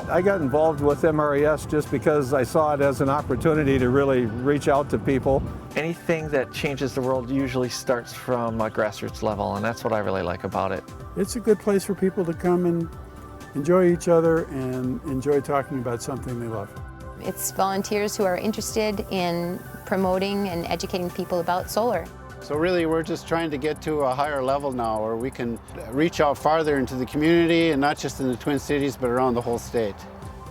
I got involved with MRES just because I saw it as an opportunity to really reach out to people. Anything that changes the world usually starts from a grassroots level, and that's what I really like about it. It's a good place for people to come and enjoy each other and enjoy talking about something they love. It's volunteers who are interested in promoting and educating people about solar. So really we're just trying to get to a higher level now where we can reach out farther into the community, and not just in the Twin Cities but around the whole state.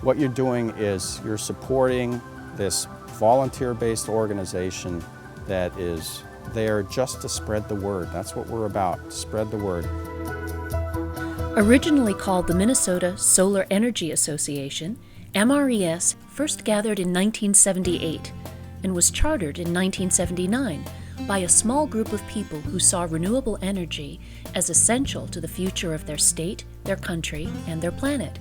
What you're doing is you're supporting this volunteer-based organization that is there just to spread the word. That's what we're about, spread the word. Originally called the Minnesota Solar Energy Association, MRES first gathered in 1978 and was chartered in 1979 by a small group of people who saw renewable energy as essential to the future of their state, their country, and their planet.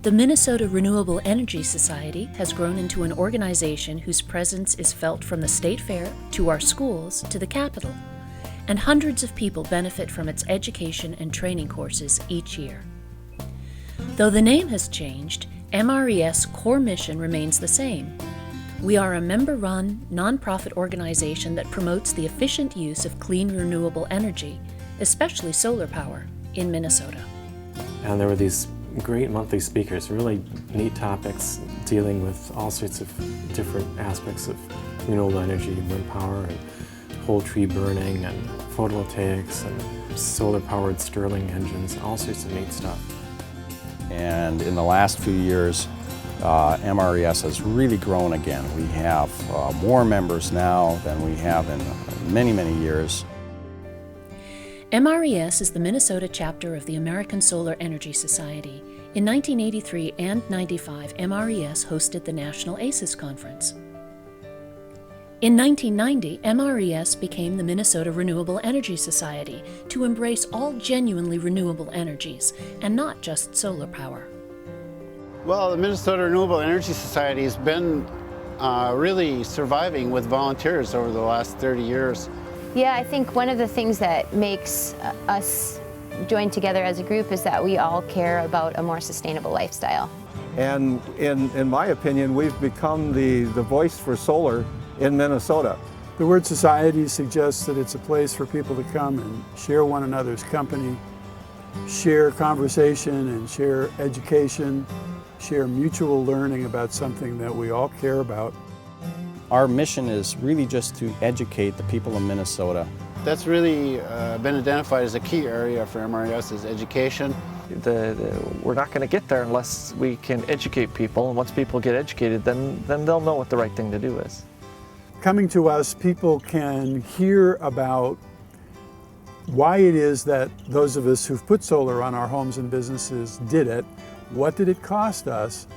The Minnesota Renewable Energy Society has grown into an organization whose presence is felt from the state fair to our schools to the Capitol, and hundreds of people benefit from its education and training courses each year. Though the name has changed, MRES' core mission remains the same. We are a member-run, nonprofit organization that promotes the efficient use of clean renewable energy, especially solar power, in Minnesota. And there were these great monthly speakers, really neat topics dealing with all sorts of different aspects of renewable energy, wind power, and whole tree burning, and photovoltaics, and solar-powered Stirling engines, all sorts of neat stuff. And in the last few years, MRES has really grown again. We have more members now than we have in many, many years. MRES is the Minnesota chapter of the American Solar Energy Society. In 1983 and 95, MRES hosted the National ACES Conference. In 1990, MRES became the Minnesota Renewable Energy Society to embrace all genuinely renewable energies, and not just solar power. Well, the Minnesota Renewable Energy Society has been really surviving with volunteers over the last 30 years. Yeah, I think one of the things that makes us join together as a group is that we all care about a more sustainable lifestyle. And in my opinion, we've become the voice for solar in Minnesota. The word society suggests that it's a place for people to come and share one another's company, share conversation and share education, share mutual learning about something that we all care about. Our mission is really just to educate the people of Minnesota. That's really been identified as a key area for MRES, is education. We're not going to get there unless we can educate people, and once people get educated, then they'll know what the right thing to do is. Coming to us, people can hear about why it is that those of us who've put solar on our homes and businesses did it. What did it cost us?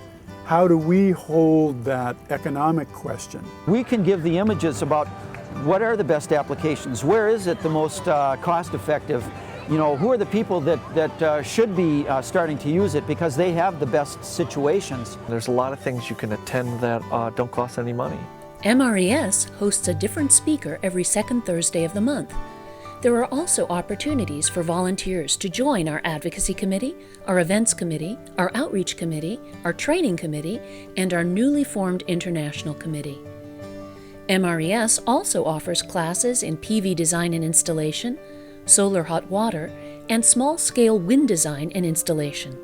How do we hold that economic question? We can give the images about what are the best applications, where is it the most cost-effective, you know, who are the people that should be starting to use it because they have the best situations. There's a lot of things you can attend that don't cost any money. MRES hosts a different speaker every second Thursday of the month. There are also opportunities for volunteers to join our advocacy committee, our events committee, our outreach committee, our training committee, and our newly formed international committee. MRES also offers classes in PV design and installation, solar hot water, and small-scale wind design and installation.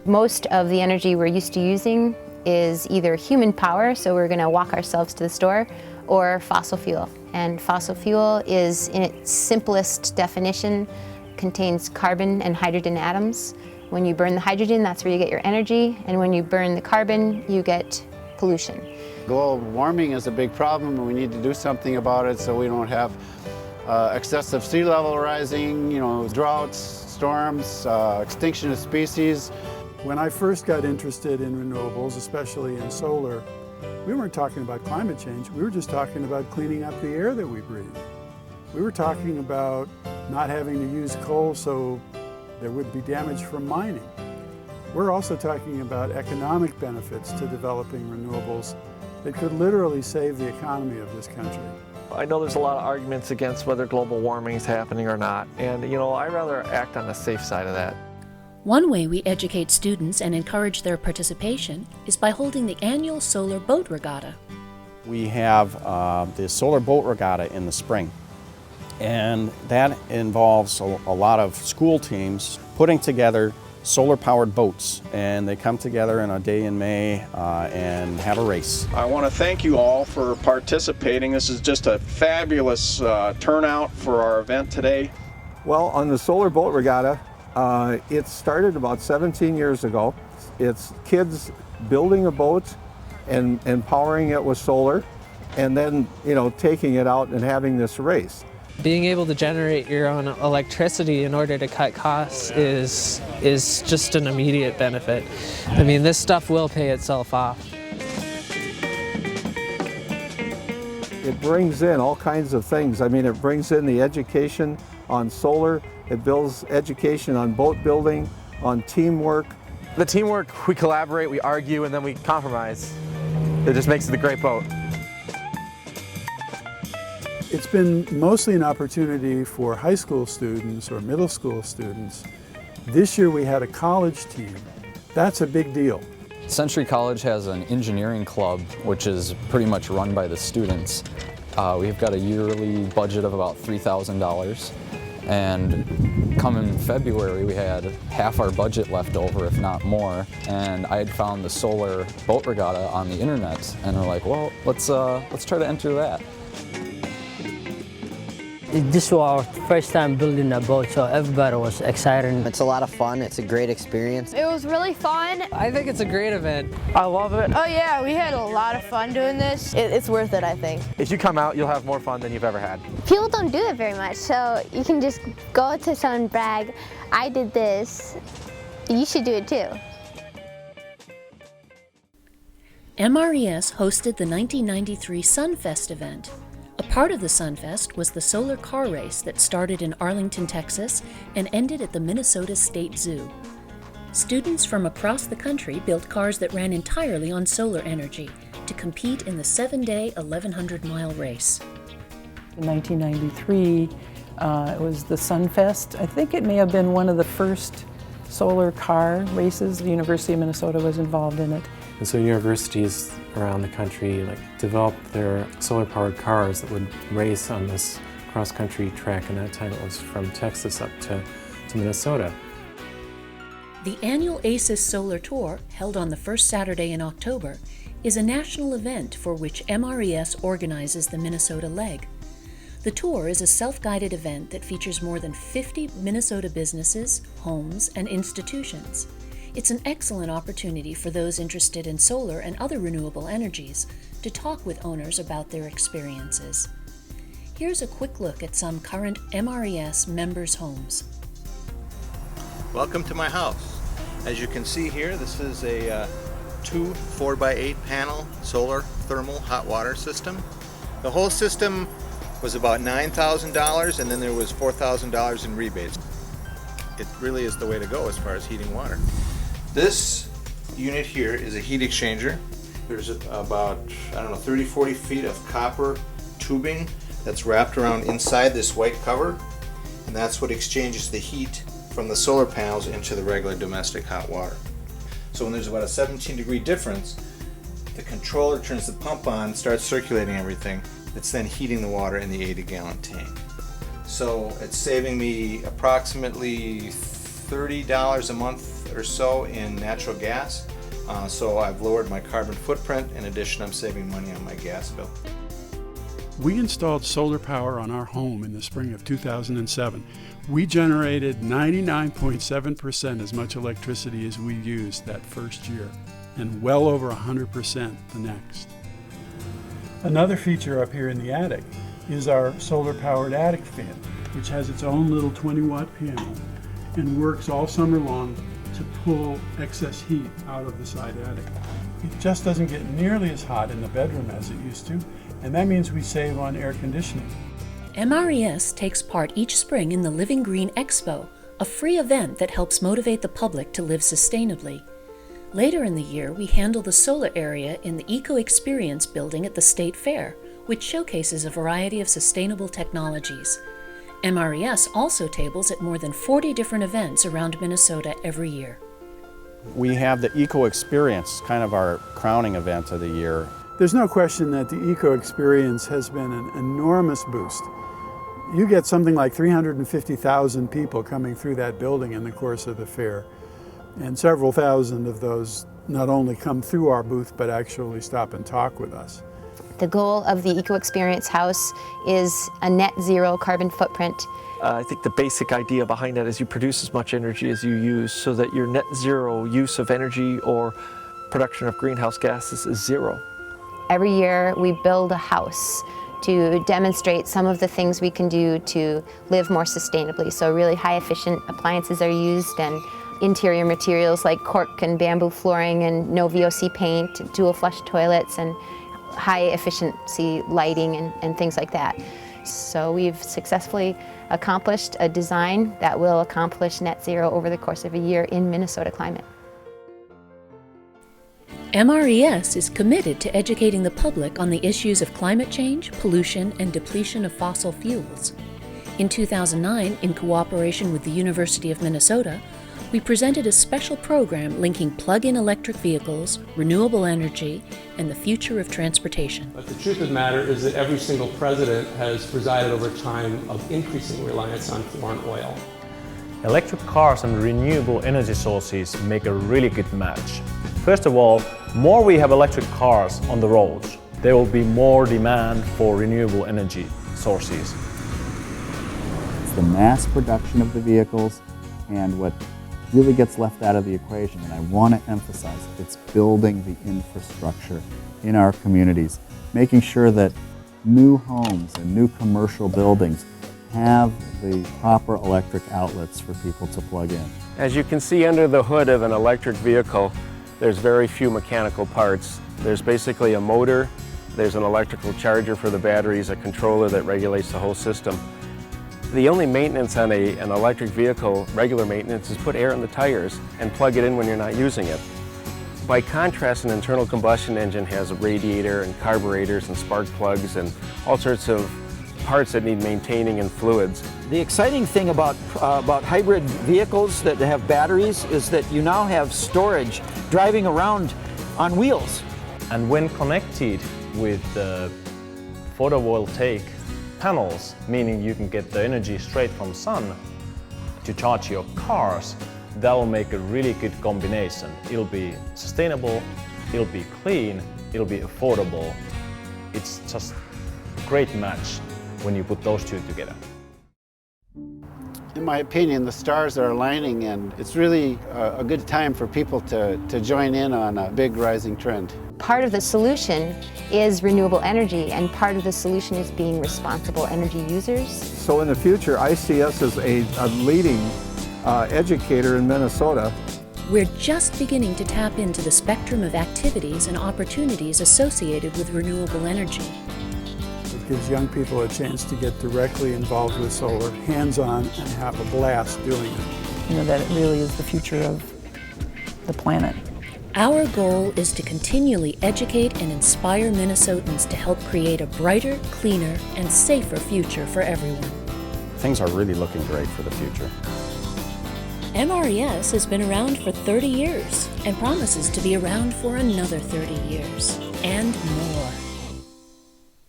Most of the energy we're used to using is either human power, so we're going to walk ourselves to the store, or fossil fuel. And fossil fuel is, in its simplest definition, contains carbon and hydrogen atoms. When you burn the hydrogen, that's where you get your energy, and when you burn the carbon, you get pollution. Global warming is a big problem, and we need to do something about it so we don't have excessive sea level rising, you know, droughts, storms, extinction of species. When I first got interested in renewables, especially in solar, we weren't talking about climate change, we were just talking about cleaning up the air that we breathe. We were talking about not having to use coal so there would be damage from mining. We're also talking about economic benefits to developing renewables that could literally save the economy of this country. I know there's a lot of arguments against whether global warming is happening or not, and you know, I'd rather act on the safe side of that. One way we educate students and encourage their participation is by holding the annual Solar Boat Regatta. We have the Solar Boat Regatta in the spring, and that involves a lot of school teams putting together solar-powered boats, and they come together in a day in May and have a race. I want to thank you all for participating. This is just a fabulous turnout for our event today. Well, on the Solar Boat Regatta, it started about 17 years ago. It's kids building a boat and powering it with solar, and then, taking it out and having this race. Being able to generate your own electricity in order to cut costs is just an immediate benefit. I mean, this stuff will pay itself off. It brings in all kinds of things. I mean, it brings in the education on solar, it builds education on boat building, on teamwork. The teamwork, we collaborate, we argue, and then we compromise. It just makes it a great boat. It's been mostly an opportunity for high school students or middle school students. This year we had a college team. That's a big deal. Century College has an engineering club, which is pretty much run by the students. We've got a yearly budget of about $3,000, and come in February we had half our budget left over, if not more, and I had found the Solar Boat Regatta on the internet, and we're like, well, let's try to enter that. This was our first time building a boat, so everybody was excited. It's a lot of fun. It's a great experience. It was really fun. I think it's a great event. I love it. Oh yeah, we had a lot of fun doing this. It's worth it, I think. If you come out, you'll have more fun than you've ever had. People don't do it very much, so you can just go to someone and brag, I did this. You should do it too. MRES hosted the 1993 Sunfest event. A part of the Sunfest was the solar car race that started in Arlington, Texas, and ended at the Minnesota State Zoo. Students from across the country built cars that ran entirely on solar energy to compete in the 7-day, 1,100-mile race. In 1993, it was the Sunfest. I think it may have been one of the first solar car races. The University of Minnesota was involved in it. And so universities around the country developed their solar-powered cars that would race on this cross-country track, and that time it was from Texas up to Minnesota. The annual ACES Solar Tour, held on the first Saturday in October, is a national event for which MRES organizes the Minnesota leg. The tour is a self-guided event that features more than 50 Minnesota businesses, homes, and institutions. It's an excellent opportunity for those interested in solar and other renewable energies to talk with owners about their experiences. Here's a quick look at some current MRES members' homes. Welcome to my house. As you can see here, this is a 2 4x8 panel solar thermal hot water system. The whole system was about $9,000, and then there was $4,000 in rebates. It really is the way to go as far as heating water. This unit here is a heat exchanger. There's about, 30-40 feet of copper tubing that's wrapped around inside this white cover, and that's what exchanges the heat from the solar panels into the regular domestic hot water. So when there's about a 17-degree difference, the controller turns the pump on, starts circulating everything. It's then heating the water in the 80-gallon tank. So it's saving me approximately $30 a month or so in natural gas. So I've lowered my carbon footprint. In addition, I'm saving money on my gas bill. We installed solar power on our home in the spring of 2007. We generated 99.7% as much electricity as we used that first year, and well over 100% the next. Another feature up here in the attic is our solar-powered attic fan, which has its own little 20-watt panel and works all summer long to pull excess heat out of the side attic. It just doesn't get nearly as hot in the bedroom as it used to, and that means we save on air conditioning. MRES takes part each spring in the Living Green Expo, a free event that helps motivate the public to live sustainably. Later in the year, we handle the solar area in the Eco Experience building at the State Fair, which showcases a variety of sustainable technologies. MRES also tables at more than 40 different events around Minnesota every year. We have the Eco Experience, kind of our crowning event of the year. There's no question that the Eco Experience has been an enormous boost. You get something like 350,000 people coming through that building in the course of the fair, and several thousand of those not only come through our booth but actually stop and talk with us. The goal of the Eco Experience House is a net zero carbon footprint. I think the basic idea behind that is you produce as much energy as you use so that your net zero use of energy or production of greenhouse gases is zero. Every year we build a house to demonstrate some of the things we can do to live more sustainably. So really high efficient appliances are used, and interior materials like cork and bamboo flooring and no VOC paint, dual flush toilets, and high efficiency lighting and things like that. So we've successfully accomplished a design that will accomplish net zero over the course of a year in Minnesota climate. MRES is committed to educating the public on the issues of climate change, pollution, and depletion of fossil fuels. In 2009, in cooperation with the University of Minnesota, we presented a special program linking plug-in electric vehicles, renewable energy, and the future of transportation. But the truth of the matter is that every single president has presided over time of increasing reliance on foreign oil. Electric cars and renewable energy sources make a really good match. First of all, more we have electric cars on the roads, there will be more demand for renewable energy sources. It's the mass production of the vehicles, and what really gets left out of the equation, and I want to emphasize, it's building the infrastructure in our communities, making sure that new homes and new commercial buildings have the proper electric outlets for people to plug in. As you can see under the hood of an electric vehicle, there's very few mechanical parts. There's basically a motor, there's an electrical charger for the batteries, a controller that regulates the whole system. The only maintenance on an electric vehicle, regular maintenance, is put air in the tires and plug it in when you're not using it. By contrast, an internal combustion engine has a radiator and carburetors and spark plugs and all sorts of parts that need maintaining and fluids. The exciting thing about hybrid vehicles that have batteries is that you now have storage driving around on wheels. And when connected with the photovoltaic panels, meaning you can get the energy straight from sun to charge your cars, that will make a really good combination. It'll be sustainable, it'll be clean, it'll be affordable. It's just a great match when you put those two together. In my opinion, the stars are aligning, and it's really a good time for people to join in on a big rising trend. Part of the solution is renewable energy, and part of the solution is being responsible energy users. So in the future, I see us as a leading educator in Minnesota. We're just beginning to tap into the spectrum of activities and opportunities associated with renewable energy. It gives young people a chance to get directly involved with solar, hands-on, and have a blast doing it. You know, that it really is the future of the planet. Our goal is to continually educate and inspire Minnesotans to help create a brighter, cleaner, and safer future for everyone. Things are really looking great for the future. MRES has been around for 30 years and promises to be around for another 30 years and more.